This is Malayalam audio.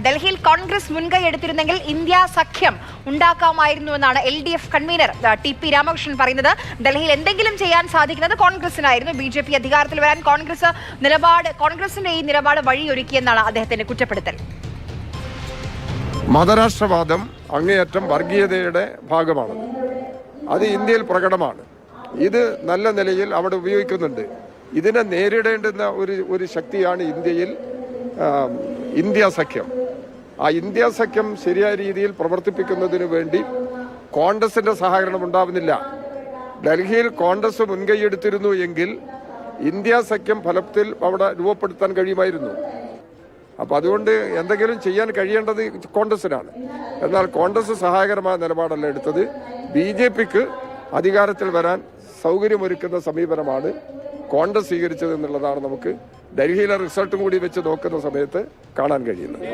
ഡൽഹിയിൽ കോൺഗ്രസ് മുൻകൈ എടുത്തിരുന്നെങ്കിൽ ഇന്ത്യ സഖ്യം ഉണ്ടാക്കാമായിരുന്നുവെന്നാണ് LDF കൺവീനർ TP രാമകൃഷ്ണൻ പറയുന്നത്. ഡൽഹിയിൽ എന്തെങ്കിലും ചെയ്യാൻ സാധിക്കുന്നത് കോൺഗ്രസിനായിരുന്നു. BJP അധികാരത്തിൽ വരാൻ കോൺഗ്രസിന്റെ ഈ നിലപാട് വഴിയൊരുക്കിയെന്നാണ് അദ്ദേഹത്തിന്റെ കുറ്റപ്പെടുത്തൽ. മതരാഷ്ട്രവാദം അങ്ങേയറ്റം വർഗീയതയുടെ ഭാഗമാണ്. അത് ഇന്ത്യയിൽ പ്രകടമാണ്. ഇത് നല്ല നിലയിൽ അവിടെ ഉപയോഗിക്കുന്നുണ്ട്. ഇതിനെ നേരിടേണ്ടുന്ന ഒരു ശക്തിയാണ് ഇന്ത്യയിൽ ഇന്ത്യ സഖ്യം. ആ ഇന്ത്യ സഖ്യം ശരിയായ രീതിയിൽ പ്രവർത്തിപ്പിക്കുന്നതിന് വേണ്ടി കോൺഗ്രസിന്റെ സഹകരണം ഉണ്ടാവുന്നില്ല. ഡൽഹിയിൽ കോൺഗ്രസ് മുൻകൈയെടുത്തിരുന്നു എങ്കിൽ ഇന്ത്യ സഖ്യം ഫലത്തിൽ അവിടെ രൂപപ്പെടുത്താൻ കഴിയുമായിരുന്നു. അപ്പം അതുകൊണ്ട് എന്തെങ്കിലും ചെയ്യാൻ കഴിയേണ്ടത് കോൺഗ്രസിനാണ്. എന്നാൽ കോൺഗ്രസ് സഹായകരമായ നിലപാടല്ല എടുത്തത്. BJPക്ക് അധികാരത്തിൽ വരാൻ സൗകര്യമൊരുക്കുന്ന സമീപനമാണ് കോൺഗ്രസ് സ്വീകരിച്ചത് എന്നുള്ളതാണ് നമുക്ക് ഡൽഹിയിലെ റിസൾട്ടും കൂടി വെച്ച് നോക്കുന്ന സമയത്ത് കാണാൻ കഴിയുന്നത്.